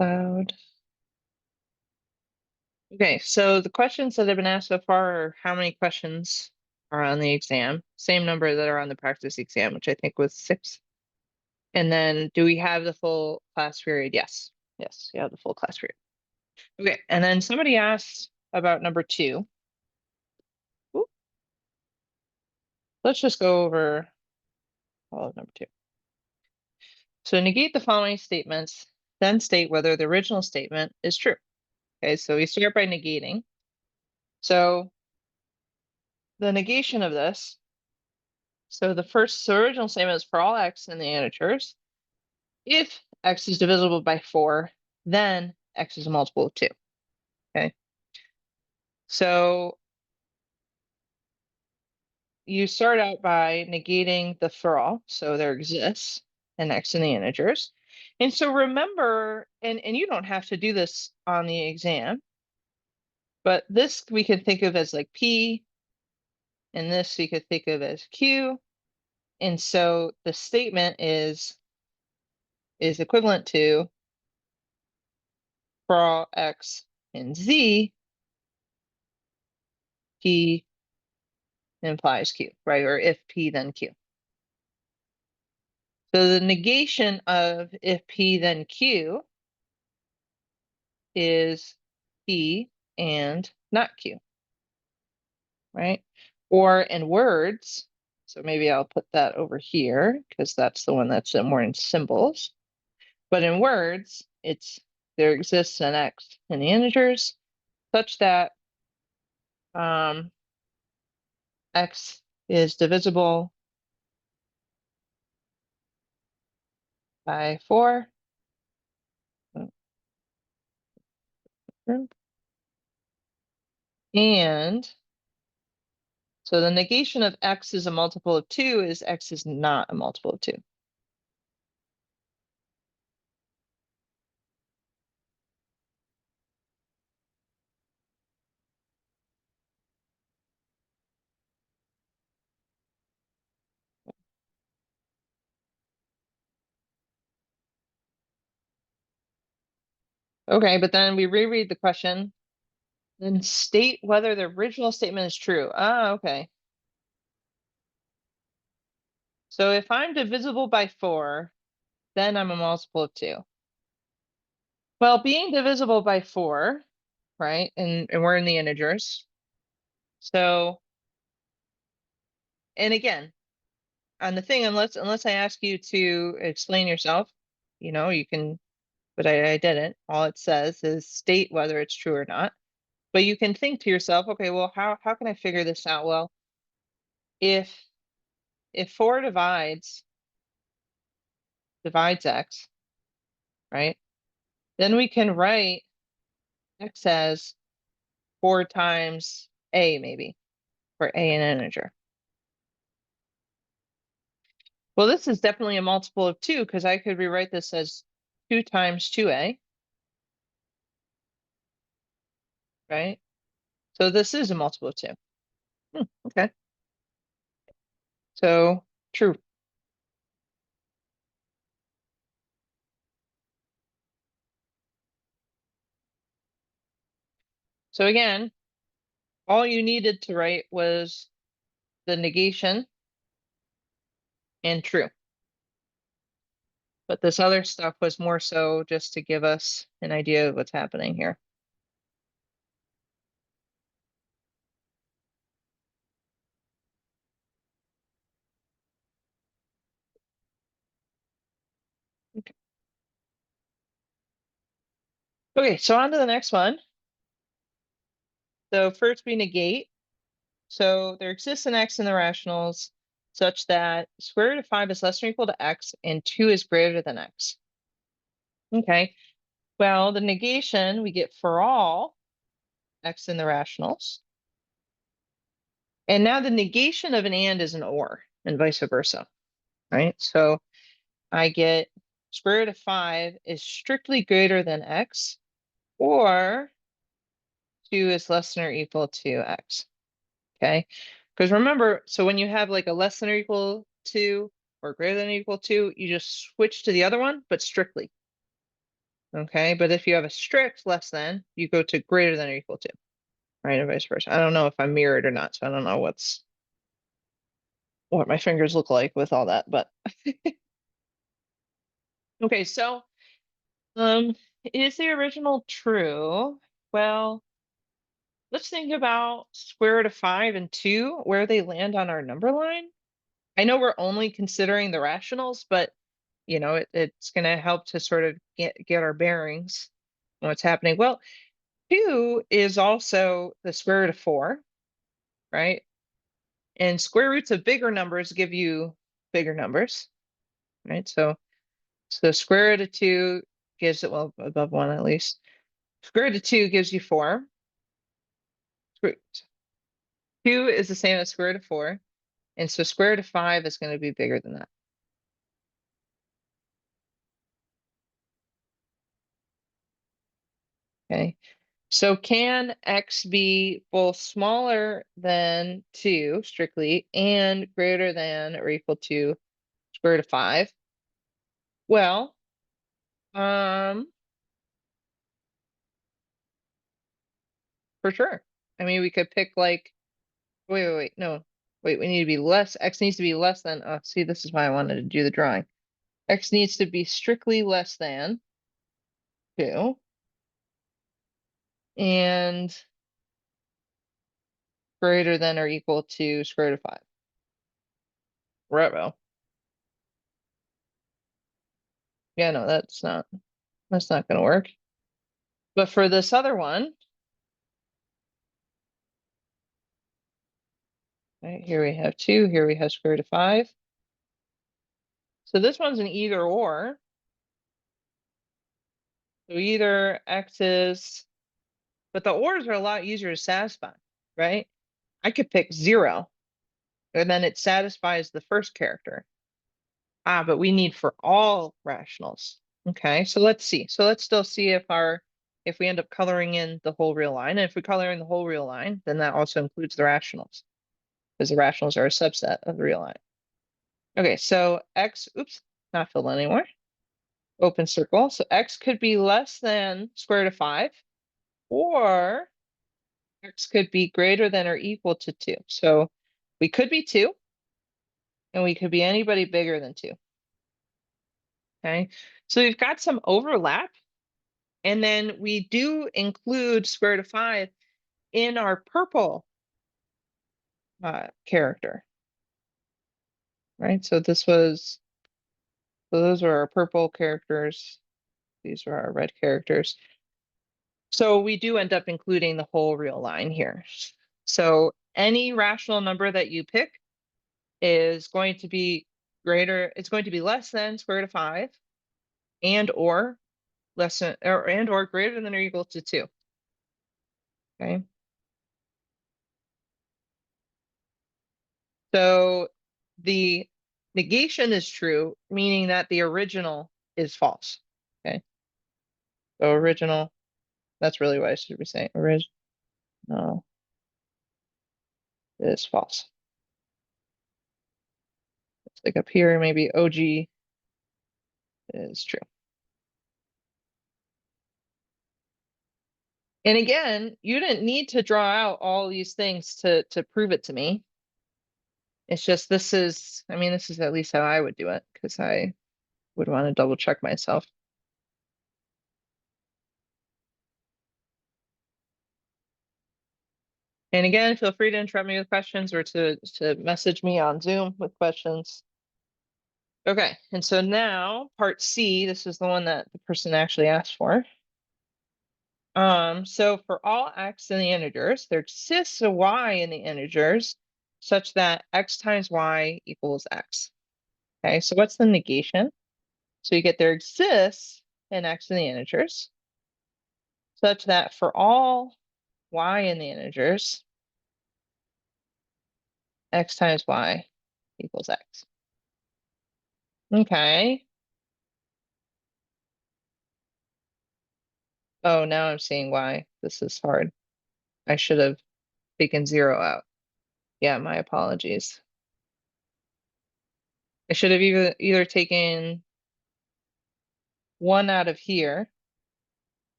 Cloud. Okay, so the questions that have been asked so far are how many questions are on the exam? Same number that are on the practice exam, which I think was 6. And then do we have the full class period? Yes. Yes, you have the full class period. Okay, and then somebody asked about number 2. Ooh. Let's just go over all of number 2. So negate the following statements, then state whether the original statement is true. Okay, so we start by negating. So the negation of this, so the original statement is for all x in the integers. If x is divisible by 4, then x is a multiple of 2. Okay. So you start out by negating the for all. So there exists an x in the integers. And so remember, and you don't have to do this on the exam, but this we can think of as like P, and this we could think of as Q. And so the statement is equivalent to for all x in Z, P implies Q, right? Or if P, then Q. So the negation of if P, then Q is P and not Q, right? Or in words, so maybe I'll put that over here because that's the one that's more in symbols. But in words, there exists an x in the integers such that x is divisible by 4. And so the negation of x is a multiple of 2 is x is not a multiple of 2. Okay, but then we reread the question. Then state whether the original statement is true. Ah, okay. So if I'm divisible by 4, then I'm a multiple of 2. Well, being divisible by 4, right? And we're in the integers. So, and again, on the thing, unless I ask you to explain yourself, you can, but I didn't. All it says is state whether it's true or not. But you can think to yourself, okay, well, how can I figure this out? Well, if 4 divides x, right? Then we can write x as 4 times a, maybe, for a in an integer. Well, this is definitely a multiple of 2 because I could rewrite this as 2 times 2a, right? So this is a multiple of 2. Okay. So true. So again, all you needed to write was the negation and true. But this other stuff was more so just to give us an idea of what's happening here. Okay, so on to the next one. So first we negate. So there exists an x in the rationals such that square root of 5 is less than or equal to x and 2 is greater than x. Okay, well, the negation we get for all x in the rationals. And now the negation of an and is an or, and vice versa, right? So I get square root of 5 is strictly greater than x, or 2 is less than or equal to x. Okay, because remember, so when you have like a less than or equal to or greater than or equal to, you just switch to the other one, but strictly. Okay, but if you have a strict less than, you go to greater than or equal to, right? And vice versa. I don't know if I'm mirrored or not, so I don't know what my fingers look like with all that, but okay, so is the original true? Well, let's think about square root of 5 and 2, where they land on our number line. I know we're only considering the rationals, but it's going to help to sort of get our bearings on what's happening. Well, 2 is also the square root of 4, right? And square roots of bigger numbers give you bigger numbers, right? So square root of 2 gives it, well, above 1 at least. Square root of 2 gives you 4. 2 is the same as square root of 4. And so square root of 5 is going to be bigger than that. Okay. So can x be both smaller than 2 strictly and greater than or equal to square root of 5? Well, for sure. I mean, we could pick like, wait, no. Wait, we need to be less, x needs to be less than, oh, see, this is why I wanted to do the drawing. X needs to be strictly less than 2. And greater than or equal to square root of 5. Ruh-roh. Yeah, no, that's not gonna work. But for this other one, right, here we have 2, here we have square root of 5. So this one's an either or. So either x is, but the ors are a lot easier to satisfy, right? I could pick 0, and then it satisfies the first character. But we need for all rationals. Okay, so let's see. So let's still see if we end up coloring in the whole real line. And if we color in the whole real line, then that also includes the rationals, because the rationals are a subset of the real line. Okay, so x, oops, not filled in anymore. Open circle. So x could be less than square root of 5, or x could be greater than or equal to 2. So we could be 2, and we could be anybody bigger than 2. Okay, so we've got some overlap. And then we do include square root of 5 in our purple character, right? So those are our purple characters. These are our red characters. So we do end up including the whole real line here. So any rational number that you pick is going to be greater, it's going to be less than square root of 5 and or less than or greater than or equal to 2. Okay. So the negation is true, meaning that the original is false. Okay. So original, that's really what I should be saying. Original is false. It's like up here, maybe OG is true. And again, you didn't need to draw out all these things to prove it to me. It's just this is at least how I would do it, because I would want to double check myself. And again, feel free to interrupt me with questions or to message me on Zoom with questions. Okay, and so now part C, this is the one that the person actually asked for. So for all x in the integers, there exists a y in the integers such that x times y equals x. Okay, so what's the negation? So you get there exists an x in the integers such that for all y in the integers, x times y equals x. Okay. Oh, now I'm seeing why this is hard. I should have taken 0 out. Yeah, my apologies. I should have either taken 1 out of here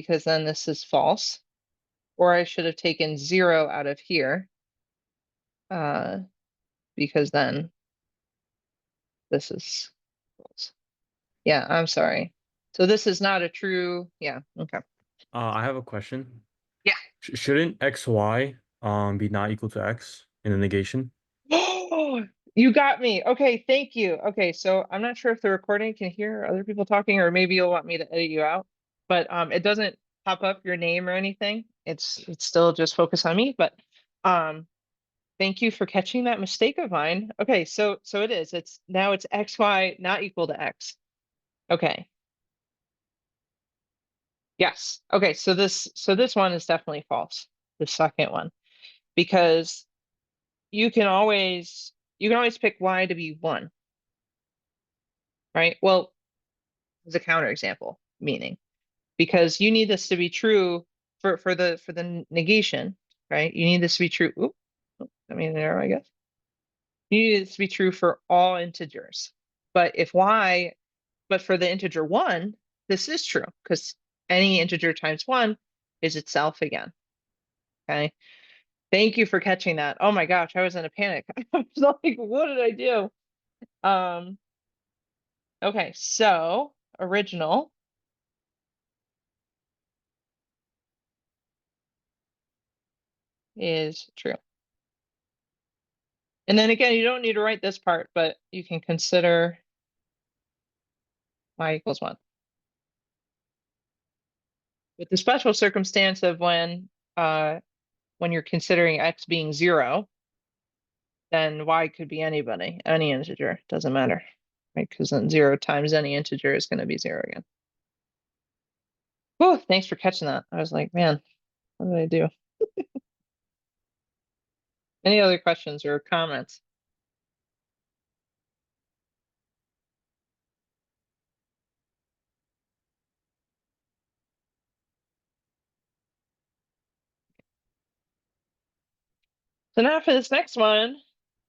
because then this is false. Or I should have taken 0 out of here. Because then this is false. Yeah, I'm sorry. So this is not a true, yeah, okay. I have a question. Yeah. Shouldn't xy be not equal to x in the negation? Oh, you got me. Okay, thank you. Okay, so I'm not sure if the recording can hear other people talking, or maybe you'll want me to edit you out, but it doesn't pop up your name or anything. It's still just focus on me, but thank you for catching that mistake of mine. Okay, so it is. It's now it's xy not equal to x. Okay. Yes. Okay, so this one is definitely false. The second one, because you can always pick y to be 1, right? Well, as a counterexample, meaning because you need this to be true for the negation, right? You need this to be true. Oop, I mean, there, I guess. You need this to be true for all integers. But for the integer 1, this is true because any integer times 1 is itself again. Okay. Thank you for catching that. Oh my gosh, I was in a panic. I was like, what did I do? Okay, so original is true. And then again, you don't need to write this part, but you can consider y equals 1. With the special circumstance of when you're considering x being 0, then y could be anybody, any integer, doesn't matter, right? Because then 0 times any integer is going to be 0 again. Whew, thanks for catching that. I was like, man, what did I do? Any other questions or comments? So now for this next one,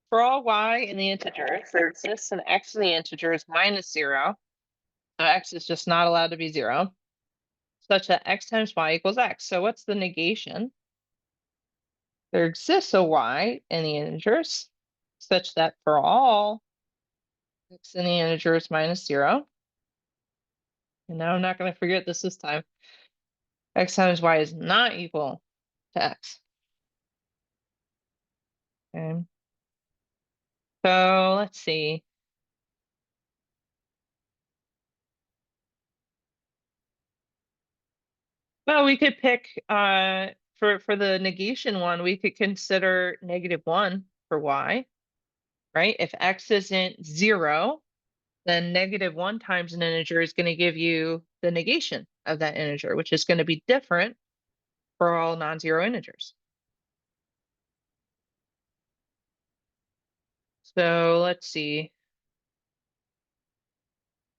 for all y in the integers, there exists an x in the integers minus 0. So x is just not allowed to be 0, such that x times y equals x. So what's the negation? There exists a y in the integers, such that for all x in the integers minus 0, and now I'm not going to forget this time, x times y is not equal to x. Okay. So let's see. Well, we could pick for the negation one, we could consider -1 for y, right? If x isn't 0, then -1 times an integer is going to give you the negation of that integer, which is going to be different for all non-zero integers. So let's see.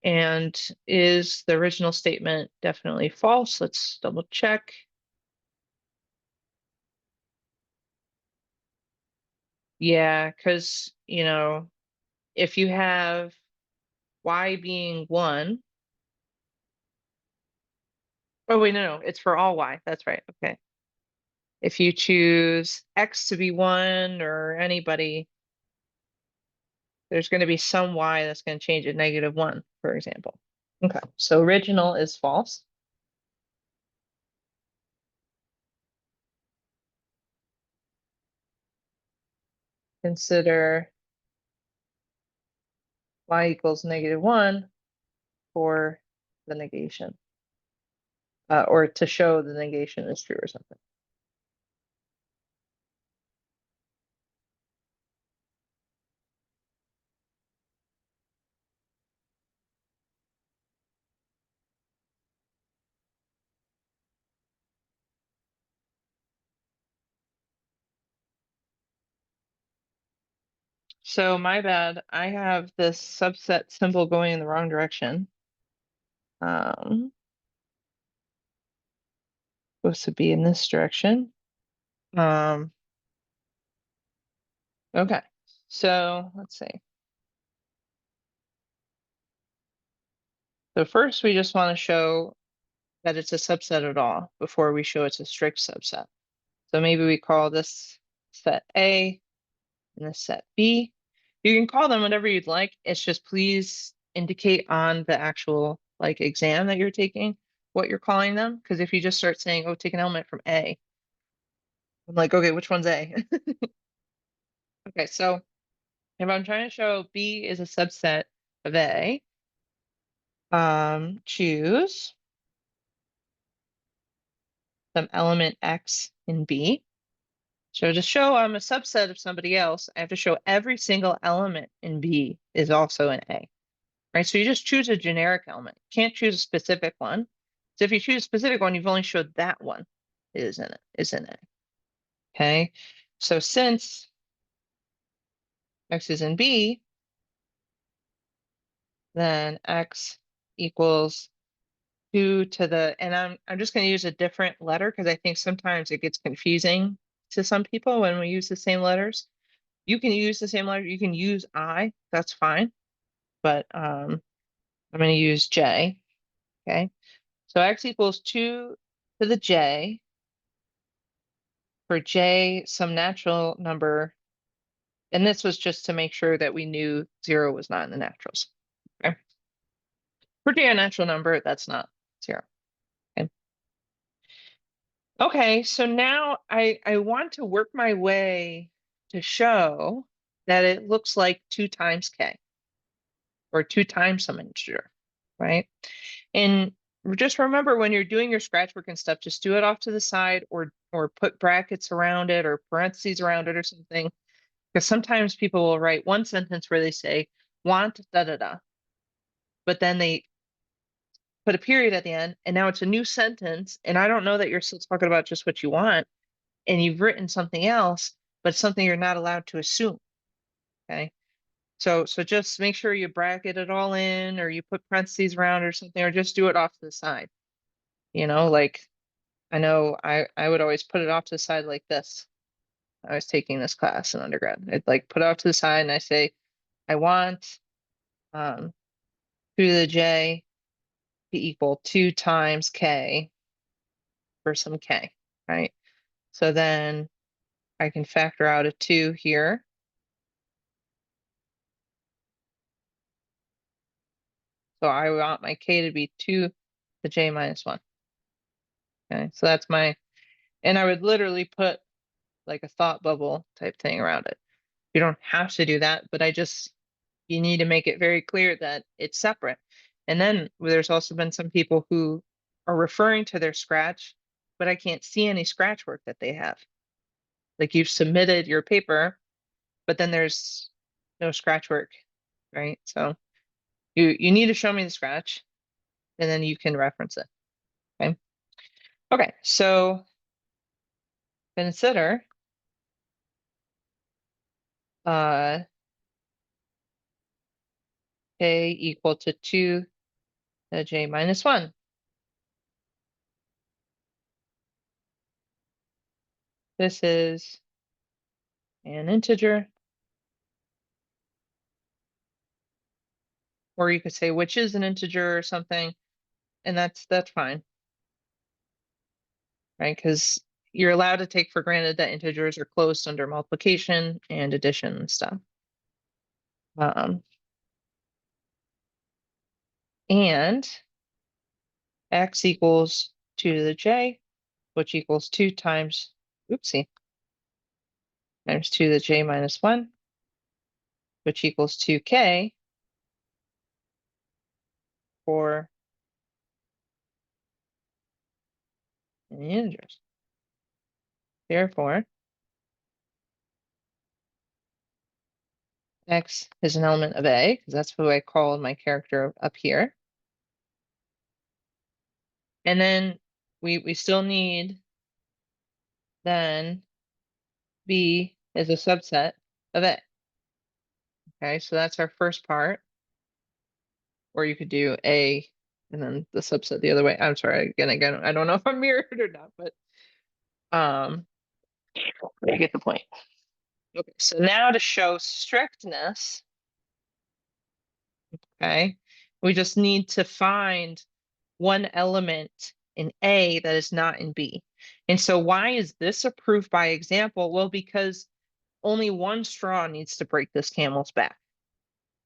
And is the original statement definitely false? Let's double check. Yeah, because, if you have y being 1, oh wait, no, it's for all y. That's right. Okay. If you choose x to be 1 or anybody, there's going to be some y that's going to change it -1, for example. Okay, so original is false. Consider y equals -1 for the negation, or to show the negation is true or something. So my bad, I have this subset symbol going in the wrong direction. Supposed to be in this direction. Okay, so let's see. So first we just want to show that it's a subset at all before we show it's a strict subset. So maybe we call this set A and this set B. You can call them whatever you'd like. It's just please indicate on the actual like exam that you're taking what you're calling them. Because if you just start saying, oh, take an element from A, I'm like, okay, which one's A? Okay, so if I'm trying to show B is a subset of A, choose some element X in B. So to show I'm a subset of somebody else, I have to show every single element in B is also an A, right? So you just choose a generic element. You can't choose a specific one. So if you choose a specific one, you've only showed that one is in A. Okay, so since X is in B, then X equals 2 to the, and I'm just going to use a different letter because I think sometimes it gets confusing to some people when we use the same letters. You can use the same letter, you can use I, that's fine. But I'm going to use J. Okay. So X equals 2 to the J. For J, some natural number. And this was just to make sure that we knew 0 was not in the naturals. Okay. For J, a natural number, that's not 0. Okay. Okay, so now I want to work my way to show that it looks like 2 times K. Or 2 times some integer, right? And just remember when you're doing your scratch work and stuff, just do it off to the side or put brackets around it or parentheses around it or something. Because sometimes people will write one sentence where they say want da da da, but then they put a period at the end and now it's a new sentence. And I don't know that you're still talking about just what you want and you've written something else, but something you're not allowed to assume. Okay. So just make sure you bracket it all in or you put parentheses around or something, or just do it off to the side. You know, like I know I would always put it off to the side like this. I was taking this class in undergrad. I'd like put it off to the side and I say, I want 2 to the J to equal 2 times K for some K, right? So then I can factor out a 2 here. So I want my K to be 2 to the J minus 1. Okay, so that's my, and I would literally put like a thought bubble type thing around it. You don't have to do that, but you need to make it very clear that it's separate. And then there's also been some people who are referring to their scratch, but I can't see any scratch work that they have. Like you've submitted your paper, but then there's no scratch work, right? So you need to show me the scratch and then you can reference it. Okay. Okay, so consider K equal to 2 to J minus 1. This is an integer. Or you could say which is an integer or something, and that's fine. Right? Because you're allowed to take for granted that integers are closed under multiplication and addition and stuff. And X equals 2 to the J, which equals 2 times, oopsie, times 2 to the J minus 1, which equals 2K for any integers. Therefore, X is an element of A, because that's who I called my character up here. And then we still need then B is a subset of A. Okay, so that's our first part. Or you could do A and then the subset the other way. I'm sorry, again, I don't know if I'm mirrored or not, but you get the point. Okay, so now to show strictness, okay, we just need to find one element in A that is not in B. And so why is this a proof by example? Well, because only one straw needs to break this camel's back.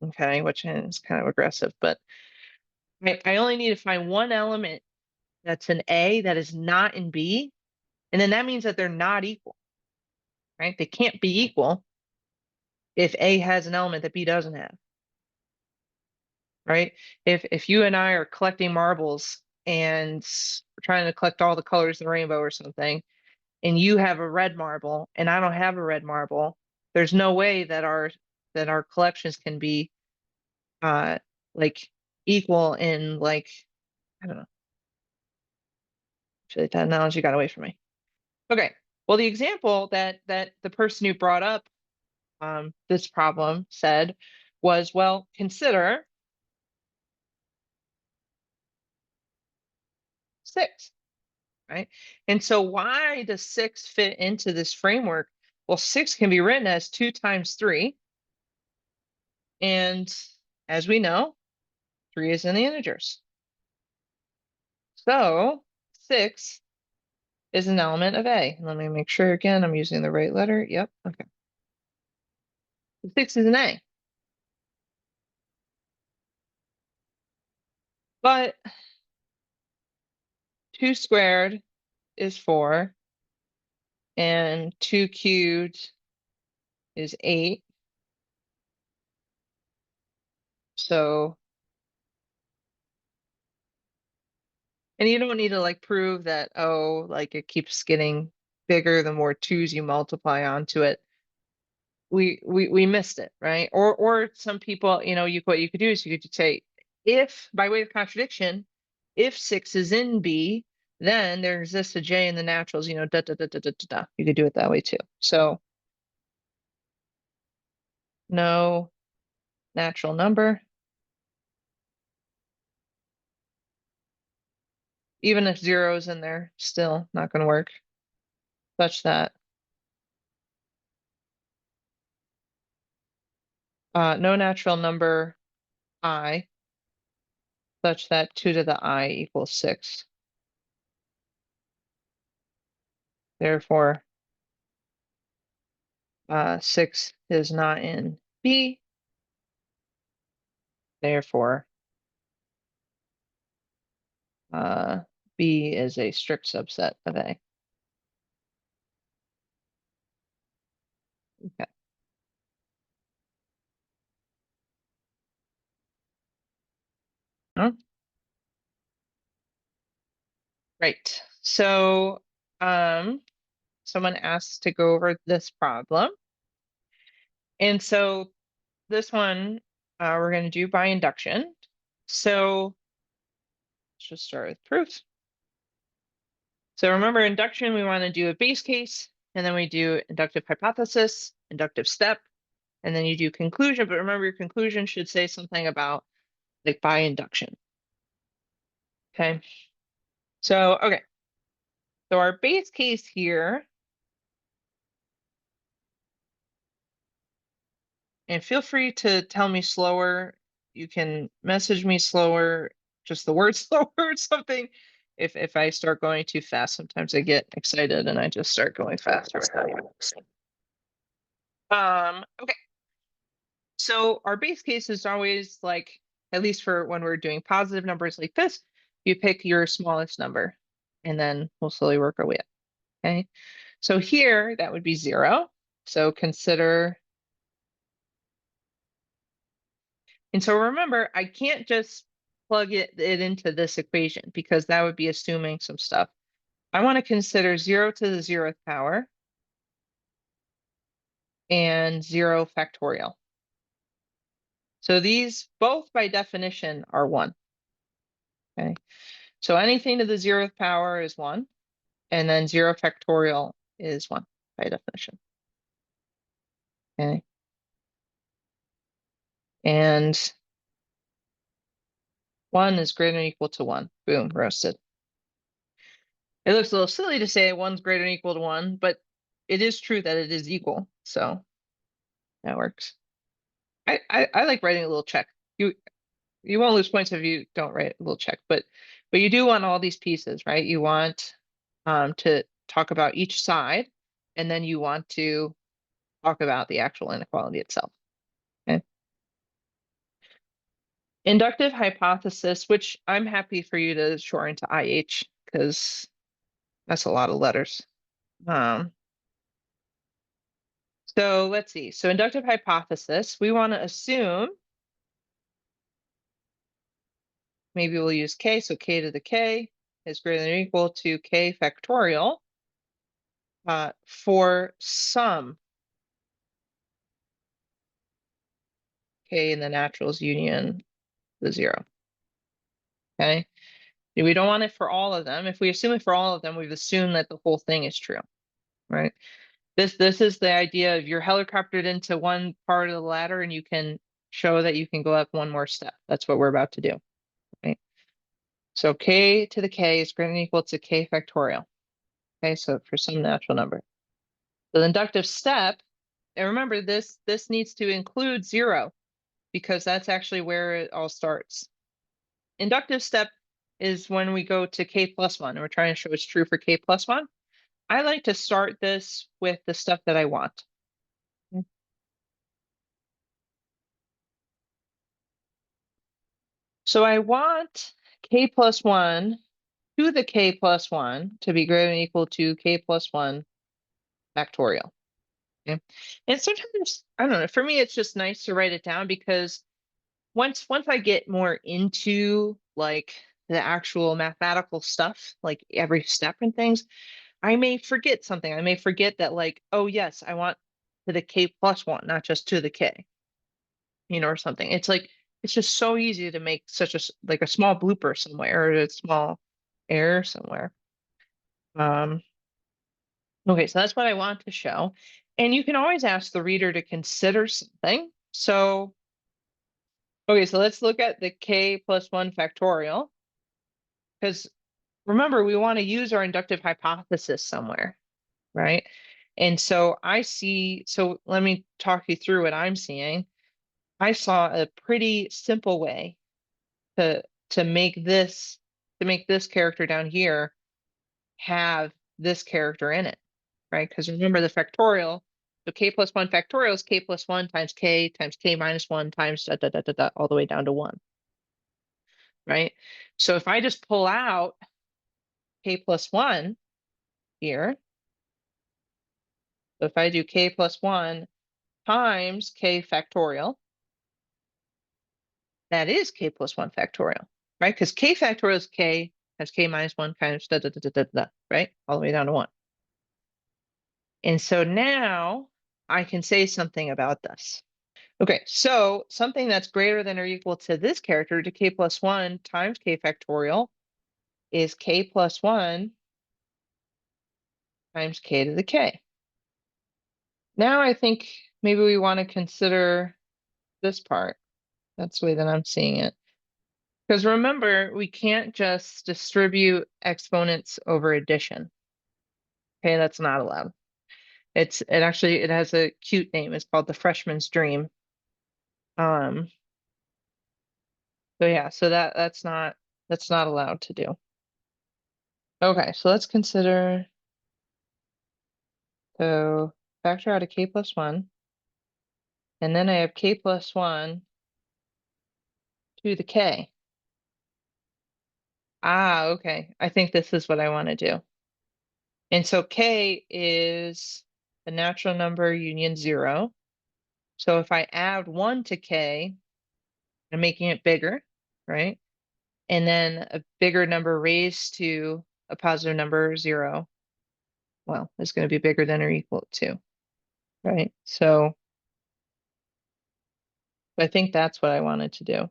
Okay, which is kind of aggressive, but I only need to find one element that's an A that is not in B, and then that means that they're not equal, right? They can't be equal if A has an element that B doesn't have, right? If you and I are collecting marbles and we're trying to collect all the colors of the rainbow or something, and you have a red marble and I don't have a red marble, there's no way that our collections can be like equal in like, I don't know. Actually, that analogy got away from me. Okay. Well, the example that the person who brought up this problem said was, well, consider 6, right? And so why does 6 fit into this framework? Well, 6 can be written as 2 times 3. And as we know, 3 is in the integers. So 6 is an element of A. Let me make sure again I'm using the right letter. Yep. Okay. 6 is an A. But 2 squared is 4, and 2 cubed is 8. So, and you don't need to like prove that, oh, like it keeps getting bigger the more 2's you multiply onto it. We missed it, right? Or some people, what you could do is you could say, if by way of contradiction, if 6 is in B, then there exists a J in the naturals, da da da da da da da. You could do it that way too. So no natural number, even if 0 is in there, still not going to work, such that no natural number I, such that 2 to the I equals 6. Therefore, 6 is not in B. Therefore, B is a strict subset of A. Okay. Huh? Right. So, someone asked to go over this problem. And so this one, we're going to do by induction. So let's just start with proofs. So remember, induction, we want to do a base case, and then we do inductive hypothesis, inductive step, and then you do conclusion. But remember, your conclusion should say something about like by induction. Okay. So, okay. So our base case here, and feel free to tell me slower. You can message me slower, just the word slower or something. If I start going too fast, sometimes I get excited and I just start going faster. Okay. So our base case is always like, at least for when we're doing positive numbers like this, you pick your smallest number and then we'll slowly work our way up. Okay. So here that would be 0. So consider. And so remember, I can't just plug it into this equation because that would be assuming some stuff. I want to consider 0 to the 0th power and 0 factorial. So these both by definition are 1. Okay. So anything to the 0th power is 1, and then 0 factorial is 1 by definition. Okay. And 1 is greater than or equal to 1. Boom, roasted. It looks a little silly to say 1's greater than or equal to 1, but it is true that it is equal. So that works. I like writing a little check. You won't lose points if you don't write a little check, but But you do want all these pieces, right? You want to talk about each side, and then you want to talk about the actual inequality itself. Okay. Inductive hypothesis, which I'm happy for you to short into IH because that's a lot of letters. So let's see. So inductive hypothesis, we want to assume, maybe we'll use k, so k to the k is greater than or equal to k factorial for some k in the naturals union the 0. Okay. We don't want it for all of them. If we assume it for all of them, we've assumed that the whole thing is true, right? This is the idea of you're helicoptered into one part of the ladder and you can show that you can go up one more step. That's what we're about to do, right? So k to the k is greater than or equal to k factorial. Okay, so for some natural number. The inductive step, and remember this needs to include 0 because that's actually where it all starts. Inductive step is when we go to k plus 1 and we're trying to show it's true for k plus 1. I like to start this with the stuff that I want. So I want k plus 1 to the k plus 1 to be greater than or equal to k plus 1 factorial. Okay. And sometimes, I don't know, for me, it's just nice to write it down because once I get more into like the actual mathematical stuff, like every step and things, I may forget something. I may forget that like, oh yes, I want to the k plus 1, not just to the k, or something. It's like, it's just so easy to make such like a small blooper somewhere or a small error somewhere. Okay, so that's what I want to show. And you can always ask the reader to consider something. So, okay, so let's look at the k plus 1 factorial. Because remember, we want to use our inductive hypothesis somewhere, right? And so so let me talk you through what I'm seeing. I saw a pretty simple way to make this character down here have this character in it, right? Because remember the factorial, so k plus 1 factorial is k plus 1 times k minus 1 times da, da, da, da, da, all the way down to 1, right? So if I just pull out k plus 1 here, so if I do k plus 1 times k factorial, that is k plus 1 factorial, right? Because k factorial is k times k minus 1 times da, da, da, da, da, da, right? All the way down to 1. And so now I can say something about this. Okay, so something that's greater than or equal to this character, to k plus 1 times k factorial, is k plus 1 times k to the k. Now I think maybe we want to consider this part. That's the way that I'm seeing it. Because remember, we can't just distribute exponents over addition. Okay, that's not allowed. It has a cute name. It's called the freshman's dream. So yeah, so that's not allowed to do. Okay, so let's consider, so factor out a k plus 1, and then I have k plus 1 to the k. Ah, okay, I think this is what I want to do. And so k is the natural number union 0. So if I add 1 to k, I'm making it bigger, right? And then a bigger number raised to a positive number 0, well, it's going to be bigger than or equal to, right? So I think that's what I wanted to do.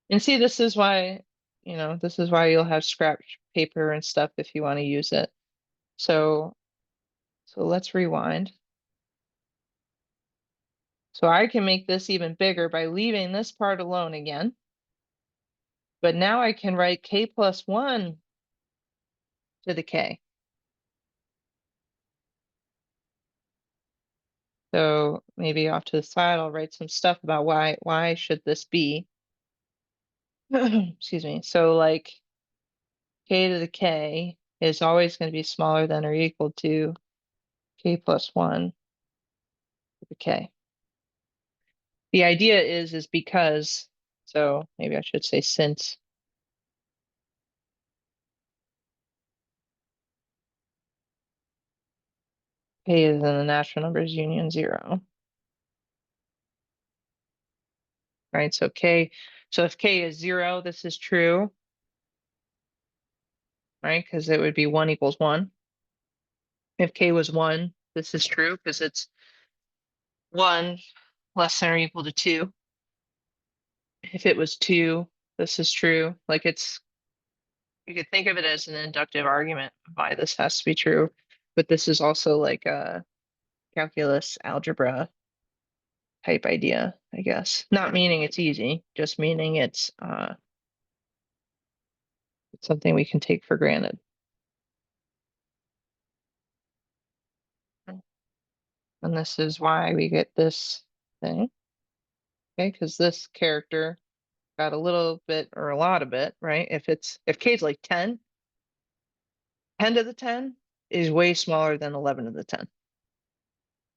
And see, this is why, this is why you'll have scrap paper and stuff if you want to use it. So let's rewind. So I can make this even bigger by leaving this part alone again. But now I can write k plus 1 to the k. So maybe off to the side, I'll write some stuff about why should this be. Excuse me. So like k to the k is always going to be smaller than or equal to k plus 1 to the k. The idea is because, so maybe I should say since k is in the natural numbers union 0. Right, so if k is 0, this is true. Right, because it would be 1 equals 1. If k was 1, this is true because it's 1 less than or equal to 2. If it was 2, this is true. Like you could think of it as an inductive argument why this has to be true, but this is also like a calculus algebra type idea, I guess. Not meaning it's easy, just meaning it's something we can take for granted. And this is why we get this thing. Okay, because this character got a little bit or a lot of it, right? If k is like 10, 10 to the 10 is way smaller than 11 to the 10.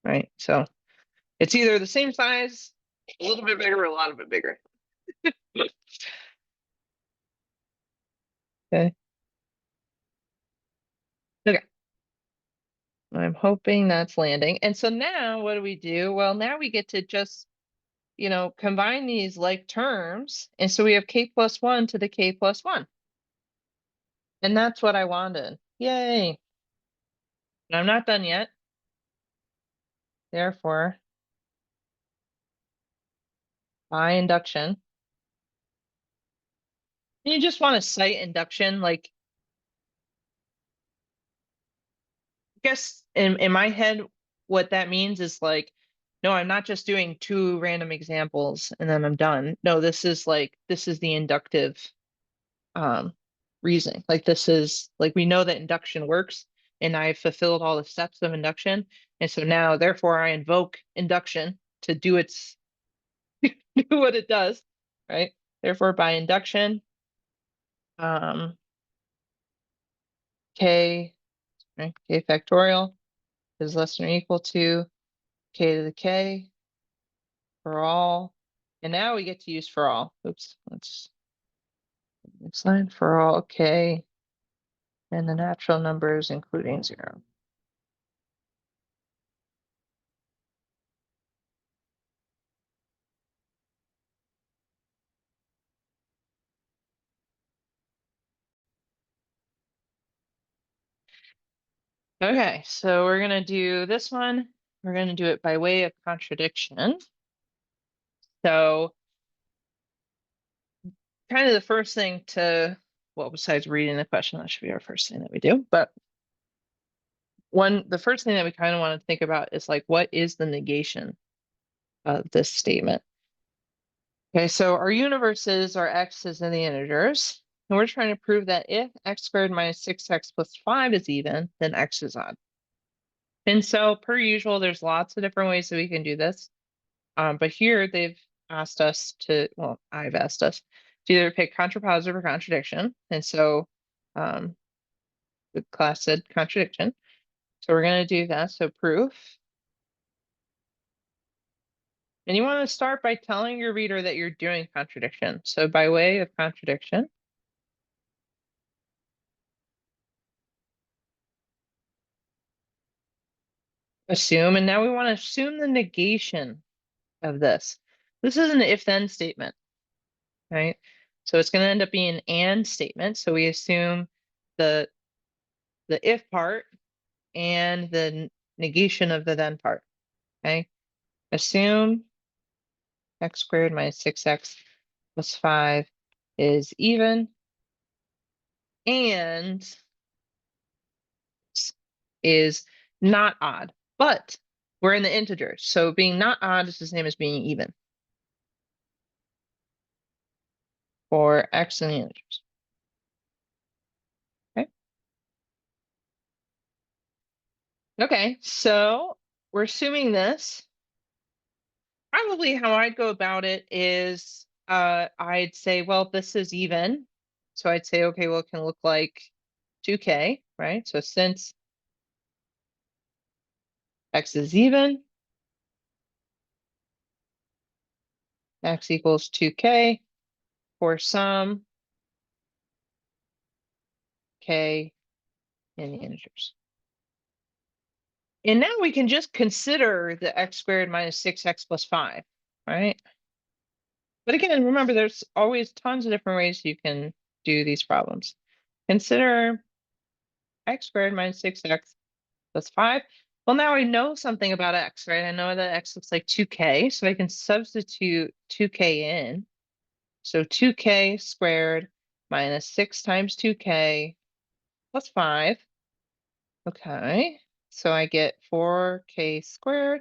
Right? So it's either the same size, a little bit bigger, or a lot bit bigger. Okay. Okay. I'm hoping that's landing. And so now what do we do? Well, now we get to just, combine these like terms. And so we have k plus 1 to the k plus 1. And that's what I wanted. Yay. But I'm not done yet. Therefore, by induction, you just want to cite induction. Like, I guess in my head, what that means is like, no, I'm not just doing 2 random examples and then I'm done. No, this is the inductive reasoning. Like this is like we know that induction works and I've fulfilled all the steps of induction. And so now therefore I invoke induction to do do what it does, right? Therefore by induction, k, right, k factorial is less than or equal to k to the k for all. And now we get to use for all. Oops, let's next line for all k and the natural numbers including 0. Okay, so we're gonna do this one. We're gonna do it by way of contradiction. So kind of the first thing well, besides reading the question, that should be our first thing that we do. But the first thing that we kind of want to think about is like, what is the negation of this statement? Okay, so our universes are x's in the integers. And we're trying to prove that if x squared minus 6x plus 5 is even, then x is odd. And so per usual, there's lots of different ways that we can do this. But here they've asked us well, I've asked us to either pick contrapositive or contradiction. And so the class said contradiction. So we're going to do that. So proof. And you want to start by telling your reader that you're doing contradiction. So by way of contradiction, assume, and now we want to assume the negation of this. This is an if-then statement, right? So it's going to end up being an and statement. So we assume the if part and the negation of the then part, okay? Assume x squared minus 6x plus 5 is even, and is not odd, but we're in the integers. So being not odd is the same as being even for x in the integers. Okay. Okay, so we're assuming this. Probably how I'd go about it is I'd say, well, this is even. So I'd say, okay, well, it can look like 2k, right? So since x is even, x equals 2k for some k in the integers. And now we can just consider the x squared minus 6x plus 5, right? But again, remember, there's always tons of different ways you can do these problems. Consider x squared minus 6x plus 5. Well, now I know something about x, right? I know that x looks like 2k, so I can substitute 2k in. So 2k squared minus 6 times 2k plus 5. Okay, so I get 4k squared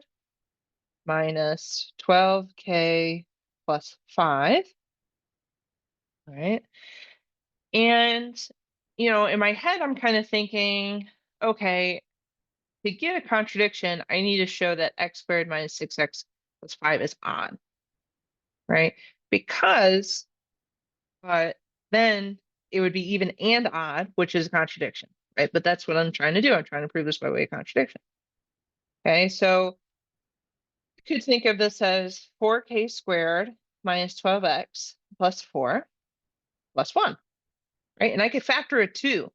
minus 12k plus 5. All right. And, in my head, I'm kind of thinking, okay, to get a contradiction, I need to show that x squared minus 6x plus 5 is odd, right? Because then it would be even and odd, which is a contradiction, right? But that's what I'm trying to do. I'm trying to prove this by way of contradiction. Okay, so you could think of this as 4k squared minus 12x plus 4 plus 1, right? And I could factor a 2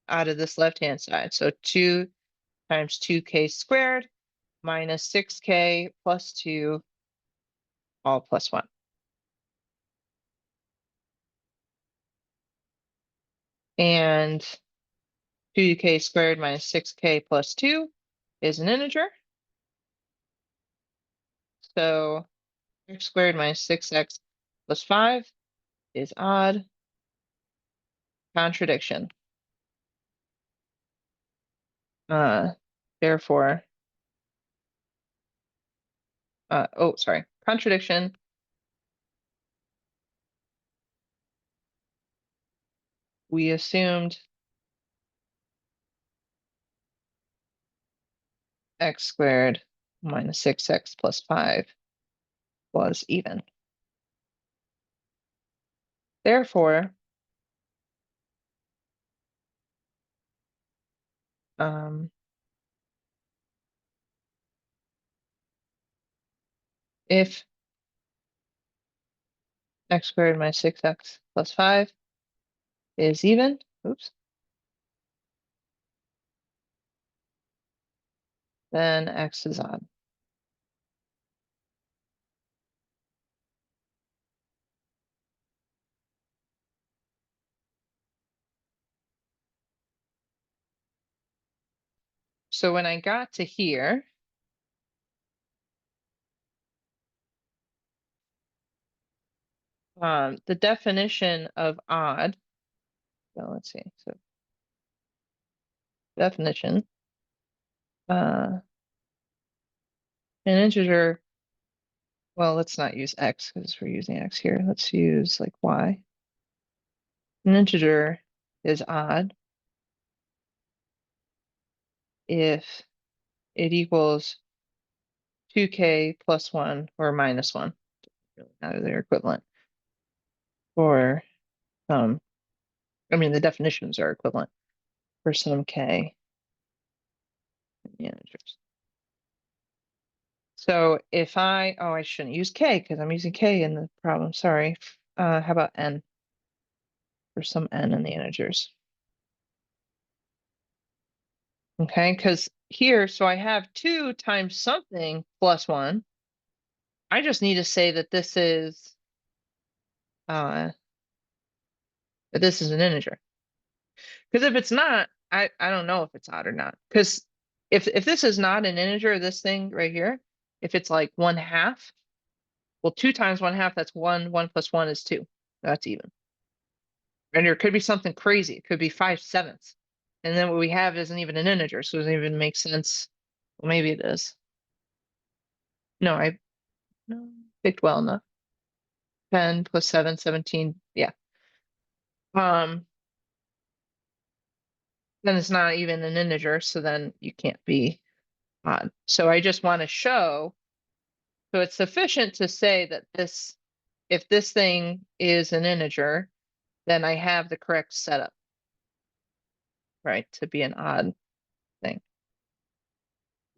out of this left-hand side. So 2 times 2k squared minus 6k plus 2 all plus 1. And 2k squared minus 6k plus 2 is an integer. So x squared minus 6x plus 5 is odd. Contradiction. Therefore, sorry, contradiction. We assumed x squared minus 6x plus 5 was even. Therefore, if x squared minus 6x plus 5 is even, oops, then x is odd. So when I got to here, the definition of odd, well, let's see, so definition, an integer, well, let's not use x because we're using x here. Let's use like y. An integer is odd if it equals 2k plus 1 or minus 1. Now they're equivalent. Or, I mean, the definitions are equivalent for some k in the integers. So if I shouldn't use k because I'm using k in the problem, sorry. How about n? For some n in the integers. Okay, because here, so I have 2 times something plus 1. I just need to say that this is an integer. Because if it's not, I don't know if it's odd or not. Because if this is not an integer, this thing right here, if it's like 1/2, well, 2 times 1/2, that's 1. 1 plus 1 is 2. That's even. And there could be something crazy. It could be 5/7. And then what we have isn't even an integer, so it doesn't even make sense. Well, maybe it is. No, I picked well enough. 10 plus 7, 17. Yeah. Then it's not even an integer, so then you can't be odd. So I just want to show, so it's sufficient to say that if this thing is an integer, then I have the correct setup, right, to be an odd thing.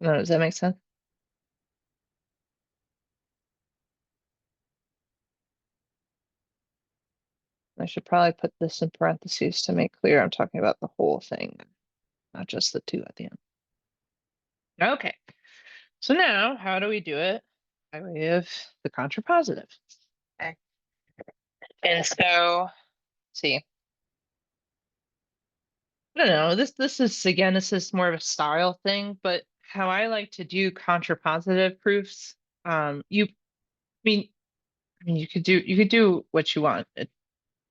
No, does that make sense? I should probably put this in parentheses to make clear I'm talking about the whole thing, not just the two at the end. Okay, so now how do we do it by way of the contrapositive? Okay. And so, let's see, I don't know, this is, again, this is more of a style thing, but how I like to do contrapositive proofs, I mean, you could do what you want,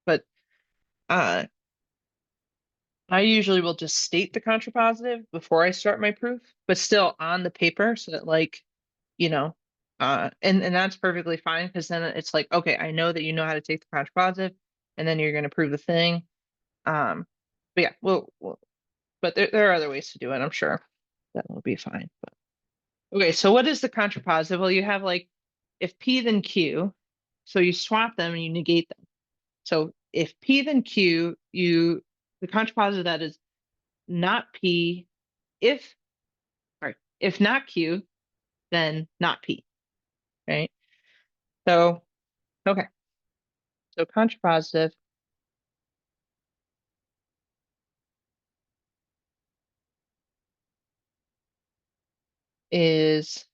but uh, I usually will just state the contrapositive before I start my proof, but still on the paper so that, like, you know, and that's perfectly fine because then it's like, okay, I know that you know how to take the contrapositive, and then you're going to prove the thing. But yeah, but there are other ways to do it. I'm sure that will be fine. But okay, so what is the contrapositive? Well, you have like if P then Q, so you swap them and you negate them. So if P then Q, the contrapositive of that is not P. If not Q, then not P, right? So, okay. So contrapositive is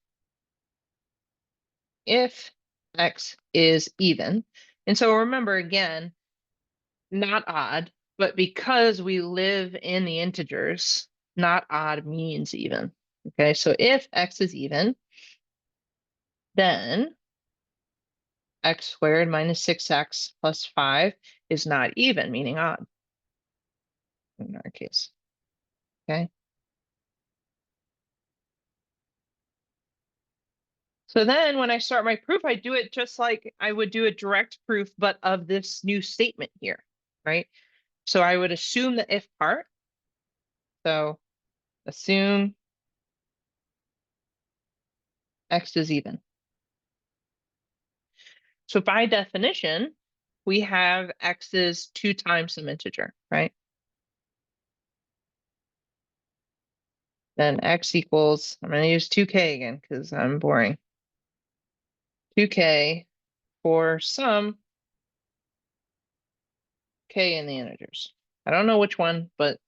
if X is even. And so remember again, not odd, but because we live in the integers, not odd means even. Okay, so if X is even, then X squared minus 6X plus 5 is not even, meaning odd in our case. Okay. So then when I start my proof, I do it just like I would do a direct proof, but of this new statement here, right? So I would assume the if part. So assume X is even. So by definition, we have X is 2 times some integer, right? Then X equals, I'm going to use 2K again because I'm boring. 2K for some K in the integers. I don't know which one, but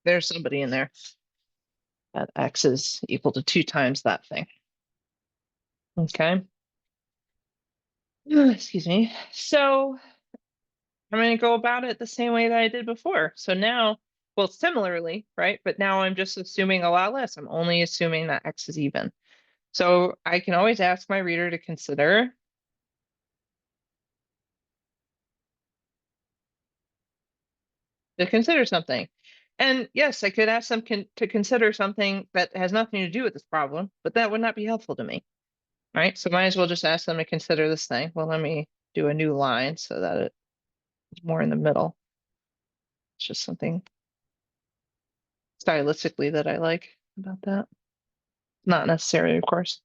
there's somebody in there. That X is equal to 2 times that thing. Okay. Excuse me. So I'm going to go about it the same way that I did before. So now, well, similarly, right? But now I'm just assuming a lot less. I'm only assuming that X is even. So I can always ask my reader to consider something. And yes, I could ask them to consider something that has nothing to do with this problem, but that would not be helpful to me. Right? So might as well just ask them to consider this thing. Well, let me do a new line so that it's more in the middle. It's just something stylistically that I like about that. Not necessary, of course.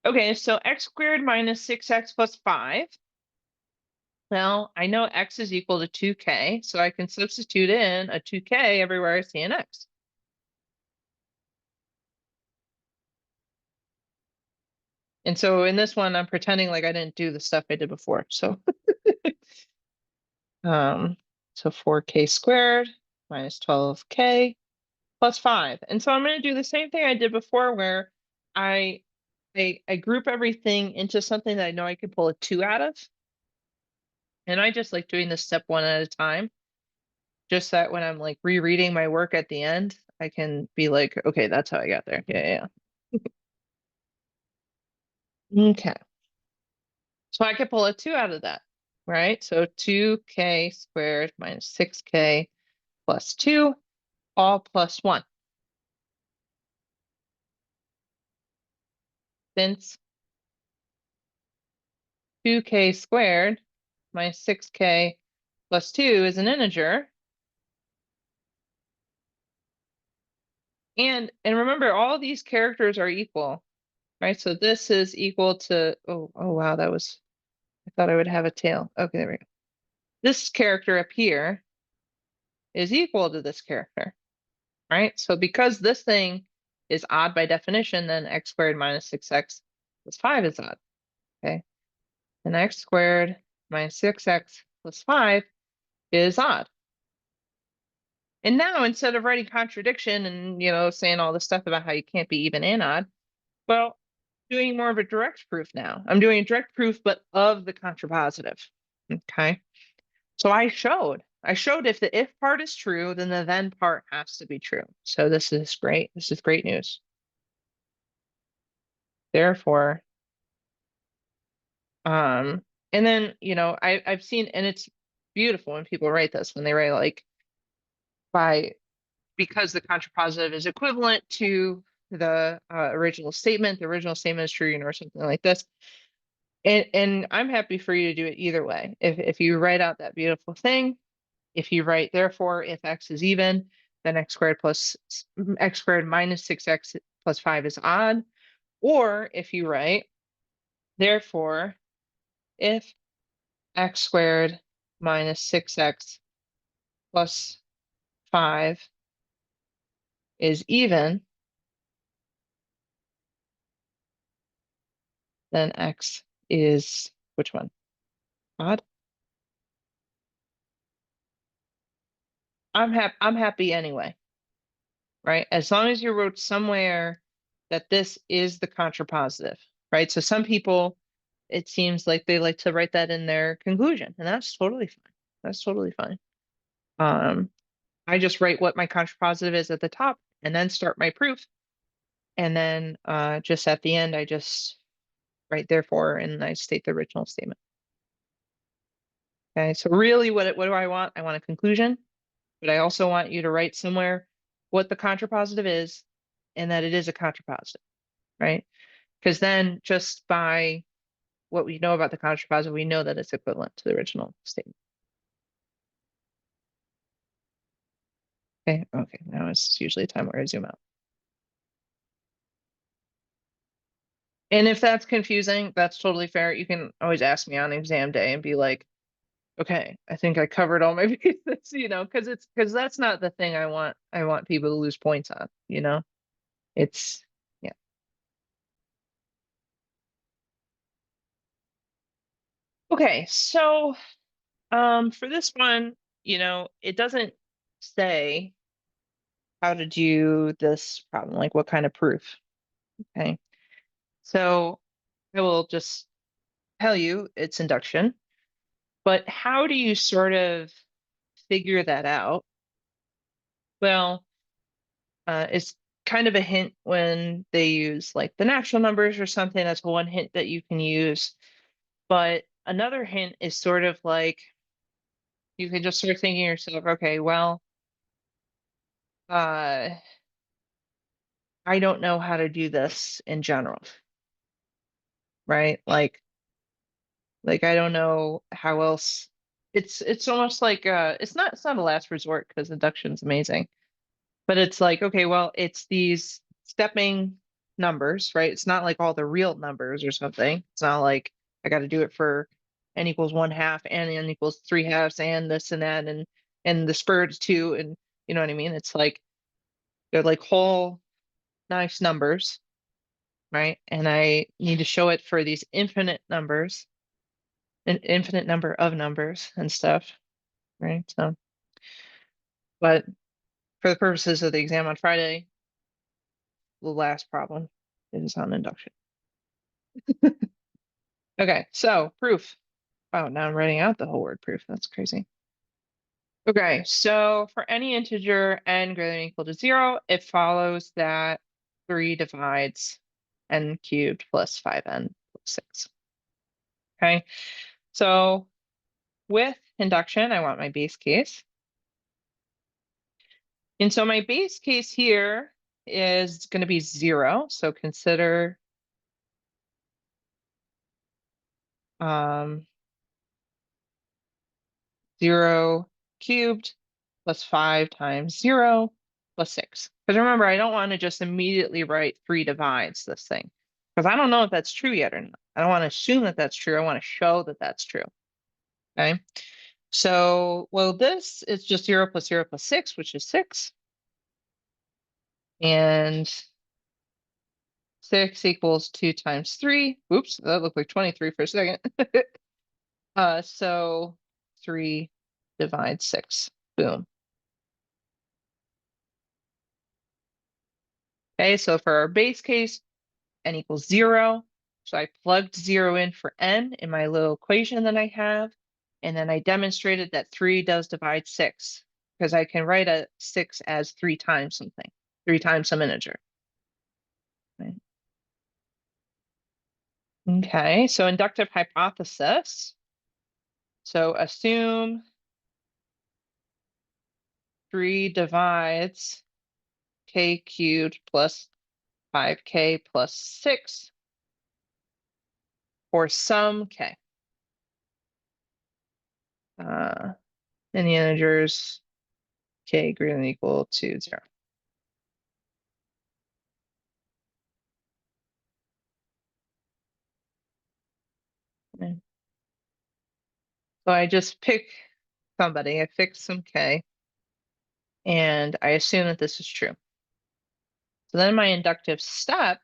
Okay, so X squared minus 6X plus 5. Well, I know X is equal to 2K, so I can substitute in a 2K everywhere I see an X. And so in this one, I'm pretending like I didn't do the stuff I did before. So, so 4K squared minus 12K plus 5. And so I'm going to do the same thing I did before where I group everything into something that I know I could pull a 2 out of. And I just like doing this step one at a time. Just that when I'm like rereading my work at the end, I can be like, okay, that's how I got there. Yeah. Okay. So I could pull a 2 out of that, right? So 2K squared minus 6K plus 2, all plus 1. Since 2K squared minus 6K plus 2 is an integer. And remember, all these characters are equal, right? So this is equal to, oh wow, I thought I would have a tail. Okay, there we go. this character up here is equal to this character, right? So because this thing is odd by definition, then x squared minus 6x plus 5 is odd, okay? And x squared minus 6x plus 5 is odd. And now instead of writing contradiction and, saying all this stuff about how you can't be even and odd, well, doing more of a direct proof now. I'm doing a direct proof, but of the contrapositive, okay? So I showed if the if part is true, then the then part has to be true. So this is great. This is great news. Therefore, and then, I've seen, and it's beautiful when people write this, when they write like because the contrapositive is equivalent to the original statement is true, or something like this. And I'm happy for you to do it either way. If you write out that beautiful thing, if you write, therefore, if x is even, then x squared minus 6x plus 5 is odd. Or if you write, therefore, if x squared minus 6x plus 5 is even, then x is which one? Odd? I'm happy anyway, right? As long as you wrote somewhere that this is the contrapositive, right? So some people, it seems like they like to write that in their conclusion, and that's totally fine. That's totally fine. I just write what my contrapositive is at the top and then start my proof. And then just at the end, I just write therefore, and I state the original statement. Okay, so really what do I want? I want a conclusion, but I also want you to write somewhere what the contrapositive is and that it is a contrapositive, right? Because then just by what we know about the contrapositive, we know that it's equivalent to the original statement. Okay, now it's usually a time where I zoom out. And if that's confusing, that's totally fair. You can always ask me on exam day and be like, okay, I think I covered all my bases, because that's not the thing I want people to lose points on, It's yeah. Okay, so for this one, it doesn't say how to do this problem, like what kind of proof. Okay. So I will just tell you it's induction, but how do you sort of figure that out? Well, it's kind of a hint when they use like the natural numbers or something. That's one hint that you can use. But another hint is sort of like you can just start thinking to yourself, okay, well, uh, I don't know how to do this in general, right? Like I don't know how else. It's almost like it's not a last resort because induction's amazing. But it's like, okay, well, it's these stepping numbers, right? It's not like all the real numbers or something. It's not like I got to do it for n equals 1/2 and n equals 3/2 and this and that and the square root of 2 and you know what I mean? It's like they're like whole nice numbers, right? And I need to show it for these infinite numbers, an infinite number of numbers and stuff, right? So, but for the purposes of the exam on Friday, the last problem is on induction. Okay, so proof. Oh, now I'm writing out the whole word proof. That's crazy. Okay, so for any integer n greater than or equal to 0, it follows that 3 divides n cubed plus 5n plus 6. Okay, so with induction, I want my base case. And so my base case here is going to be 0. So consider 0 cubed plus 5 times 0 plus 6. Because remember, I don't want to just immediately write 3 divides this thing. Because I don't know if that's true yet or not. I don't want to assume that that's true. I want to show that that's true. Okay. So, well, this is just 0 plus 0 plus 6, which is 6. And 6 equals 2 times 3. Oops, that looked like 23 for a second. So 3 divides 6. Boom. Okay, so for our base case, n equals 0. So I plugged 0 in for n in my little equation that I have. And then I demonstrated that 3 does divide 6, because I can write a 6 as 3 times something, 3 times some integer. Right. Okay, so inductive hypothesis. So assume 3 divides k cubed plus 5k plus 6 for some k. And the integers k greater than or equal to 0. Okay. So I just pick somebody, I fix some k, and I assume that this is true. So then my inductive step,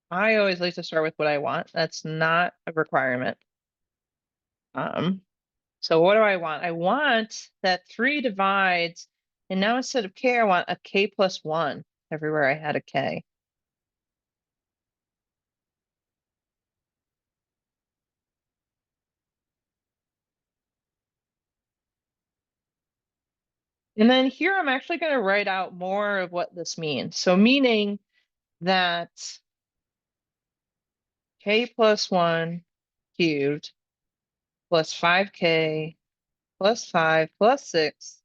I always like to start with what I want. That's not a requirement. So what do I want? I want that 3 divides, and now instead of k, I want a k plus 1 everywhere I had a k. And then here I'm actually going to write out more of what this means. So meaning that k plus 1 cubed plus 5k plus 5 plus 6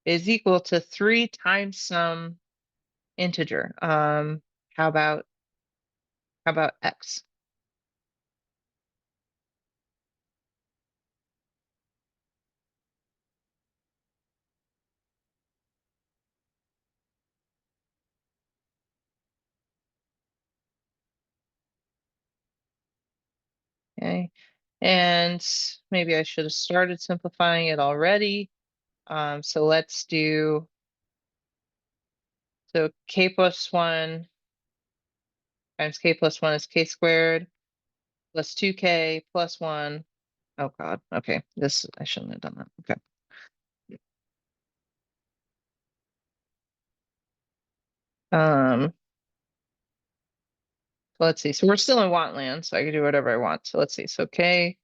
is equal to 3 times some integer. How about x? Okay. And maybe I should have started simplifying it already. So let's do, so k plus 1 times k plus 1 is k squared plus 2k plus 1. Oh God, okay, this, I shouldn't have done that, okay. So let's see, so we're still in want land, so I can do whatever I want. So let's see, so k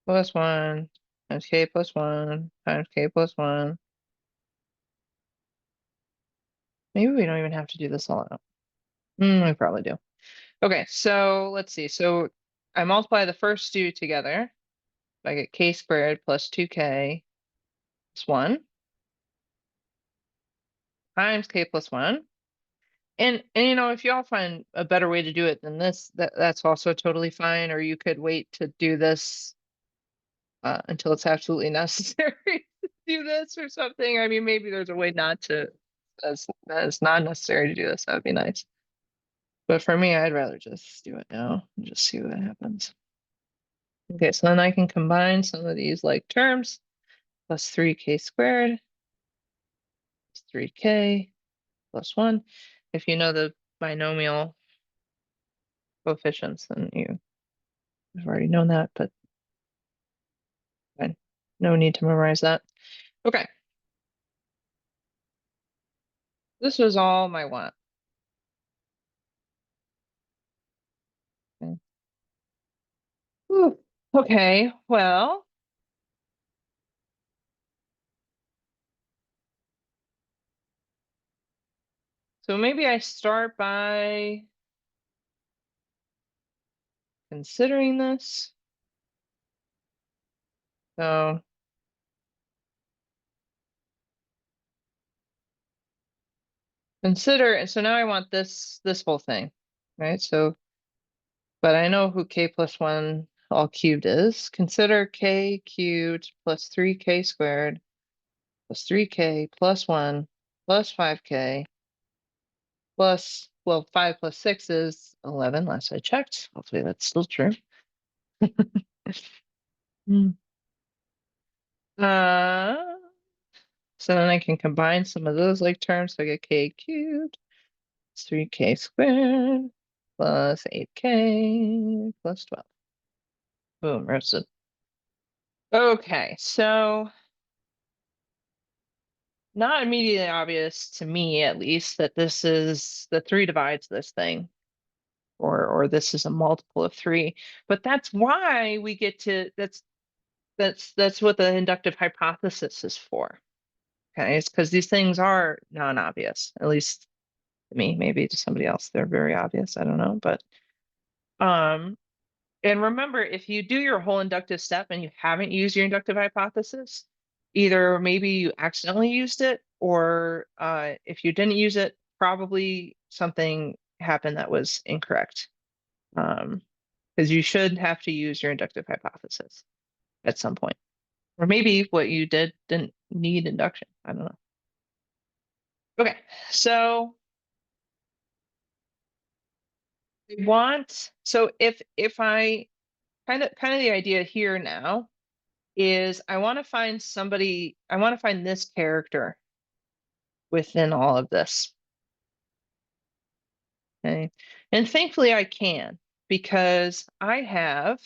plus 1 times k plus 1 times k plus 1. Maybe we don't even have to do this all out. We probably do. Okay, so let's see. So I multiply the first two together. I get k squared plus 2k plus 1 times k plus 1. And you know, if y'all find a better way to do it than this, that's also totally fine. Or you could wait to do this until it's absolutely necessary to do this or something. I mean, maybe there's a way not to, as not necessary to do this. That would be nice. But for me, I'd rather just do it now and just see what happens. Okay, so then I can combine some of these like terms. Plus 3k squared plus 3k plus 1. If you know the binomial coefficients, then you've already known that, but fine. No need to memorize that. Okay. This was all my want. Okay. Whew. Okay, well. So maybe I start by considering this. So consider, so now I want this whole thing, right? So, but I know who k plus 1 all cubed is. Consider k cubed plus 3k squared plus 3k plus 1 plus 5k plus, well, 5 plus 6 is 11, last I checked. Hopefully that's still true. Hmm. So then I can combine some of those like terms. So I get k cubed, it's 3k squared, plus 8k, plus 12. Boom, roasted. Okay, so not immediately obvious to me, at least, that this is the 3 divides this thing, or this is a multiple of 3. But that's why we get to that's what the inductive hypothesis is for. Okay, it's because these things are non-obvious, at least to me. Maybe to somebody else they're very obvious. I don't know, but and remember, if you do your whole inductive step and you haven't used your inductive hypothesis, either maybe you accidentally used it, or if you didn't use it, probably something happened that was incorrect. Because you should have to use your inductive hypothesis at some point. Or maybe what you did didn't need induction. I don't know. Okay, so so if I kind of the idea here now is I want to find this character within all of this. Okay. And thankfully I can, because I have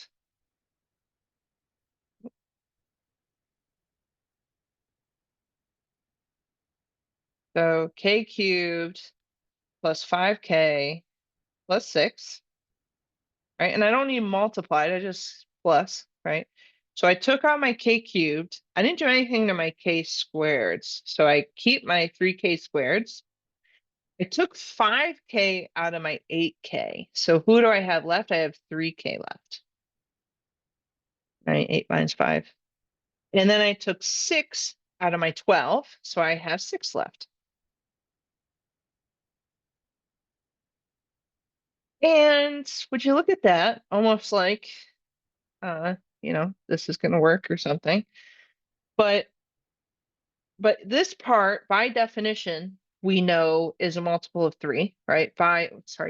so k cubed plus 5k plus 6, right? And I don't need multiplied, I just plus, right? So I took out my k cubed. I didn't do anything to my k squareds. So I keep my 3k squareds. I took 5k out of my 8k. So who do I have left? I have 3k left. Right, 8 minus 5. And then I took 6 out of my 12, so I have 6 left. And would you look at that? Almost like, this is going to work or something. But this part, by definition, we know is a multiple of 3, right?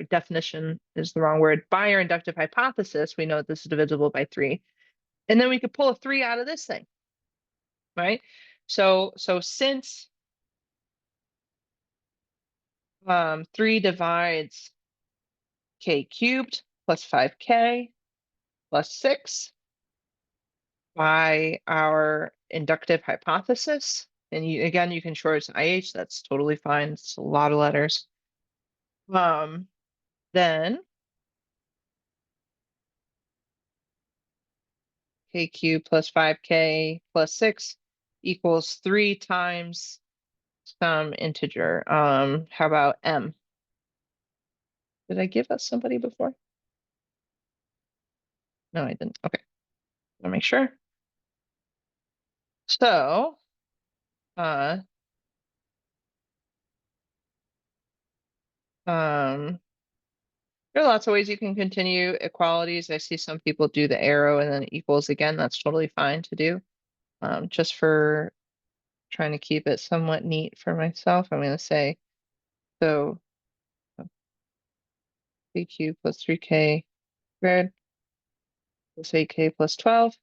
Definition is the wrong word. By our inductive hypothesis, we know this is divisible by 3. And then we could pull a 3 out of this thing, right? So since 3 divides k cubed plus 5k plus 6 by our inductive hypothesis, and you can short it to IH, that's totally fine. It's a lot of letters. Then k cubed plus 5k plus 6 equals 3 times some integer. How about m? Did I give us somebody before? No, I didn't. Okay, let me make sure. So, there are lots of ways you can continue equalities. I see some people do the arrow and then equals again. That's totally fine to do. Just for trying to keep it somewhat neat for myself, I'm going to say, so k cubed plus 3k squared plus 8k plus 12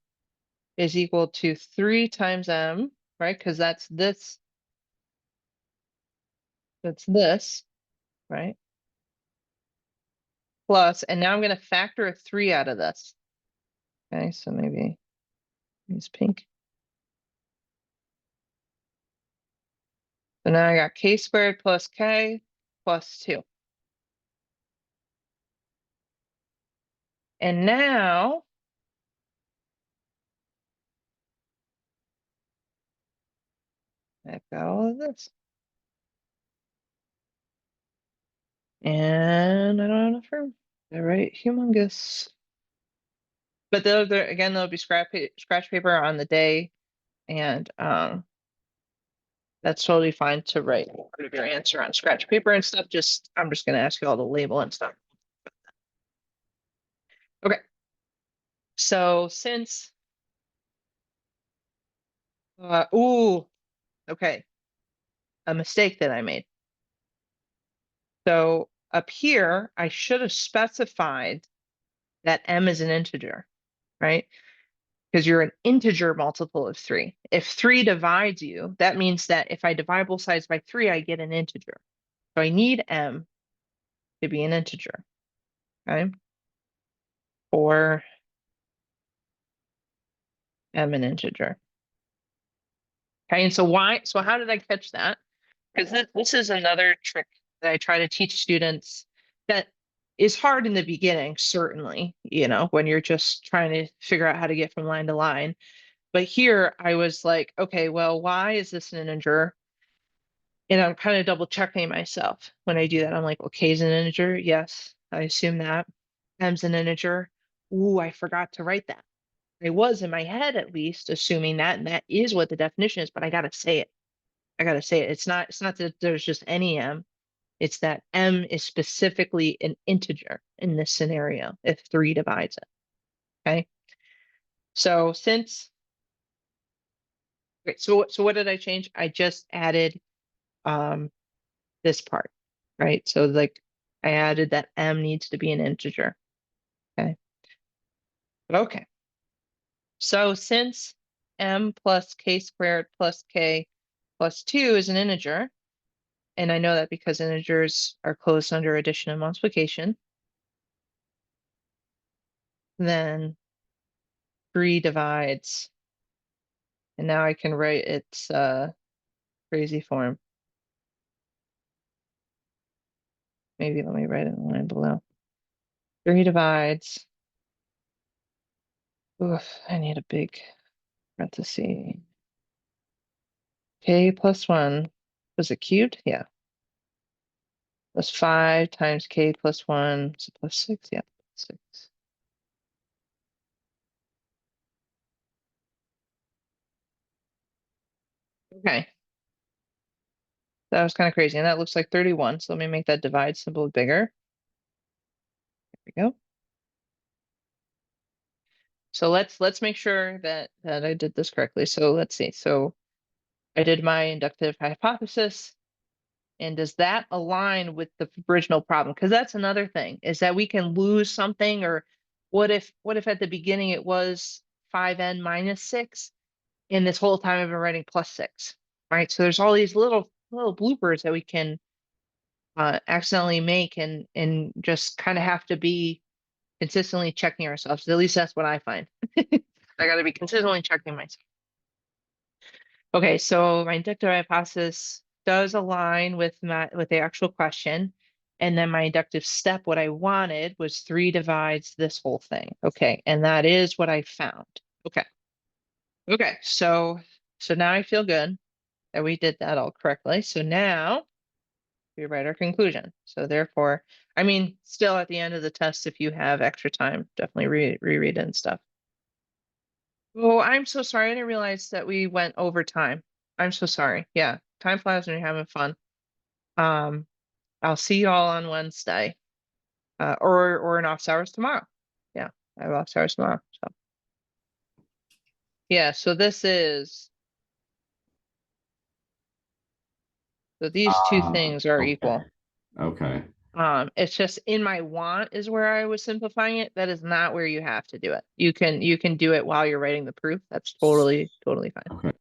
is equal to 3 times m, right? Because that's this, right? Plus, and now I'm going to factor a 3 out of this. Okay, so maybe use pink. So now I got k squared plus k plus 2. And now I've got all of this. And I don't have enough room. They're right, humongous. But there'll be scratch paper on the day, and that's totally fine to write part of your answer on scratch paper and stuff. I'm just gonna ask you all to label and stuff. Okay. So since okay. A mistake that I made. So up here, I should have specified that m is an integer, right? Because you're an integer multiple of 3. If 3 divides you, that means that if I divide both sides by 3, I get an integer. So I need m to be an integer, okay? Or m an integer. Okay, and so how did I catch that? Because this is another trick that I try to teach students that is hard in the beginning, certainly, when you're just trying to figure out how to get from line to line. But here I was like, okay, well, why is this an integer? And I'm kind of double checking myself when I do that. I'm like, well, k is an integer. Yes, I assume that. M's an integer. Ooh, I forgot to write that. I was in my head at least assuming that, and that is what the definition is, but I gotta say it. I gotta say it. It's not that there's just any m. It's that m is specifically an integer in this scenario if 3 divides it. Okay. So so what did I change? I just added this part, right? So like I added that m needs to be an integer. Okay. Okay. So since m plus k squared plus k plus 2 is an integer, and I know that because integers are closed under addition and multiplication, then 3 divides, and now I can write its crazy form. Maybe let me write it in the line below. 3 divides. Oof, I need a big parenthesis. K plus 1. Was it cubed? Yeah. Plus 5 times k plus 1. So plus 6. Yeah, 6. Okay. That was kind of crazy. And that looks like 31. So let me make that divide symbol bigger. There we go. So let's make sure that I did this correctly. So let's see. So I did my inductive hypothesis. And does that align with the original problem? Because that's another thing, is that we can lose something, or what if at the beginning it was 5n minus 6, and this whole time I've been writing plus 6, right? So there's all these little bloopers that we can accidentally make, and just kind of have to be consistently checking ourselves. At least that's what I find. I got to be consistently checking myself. Okay, so my inductive hypothesis does align with the actual question. And then my inductive step, what I wanted was 3 divides this whole thing. Okay, and that is what I found. Okay. Okay, so now I feel good that we did that all correctly. So now we write our conclusion. So therefore, I mean, still at the end of the test, if you have extra time, definitely reread it and stuff. Oh, I'm so sorry. I didn't realize that we went over time. I'm so sorry. Yeah, time flies when you're having fun. I'll see you all on Wednesday, or in office hours tomorrow. Yeah, I have office hours tomorrow. So yeah, so these two things are Okay. equal. Okay. It's just in my want is where I was simplifying it. That is not where you have to do it. You can do it while you're writing the proof. That's totally fine. Okay.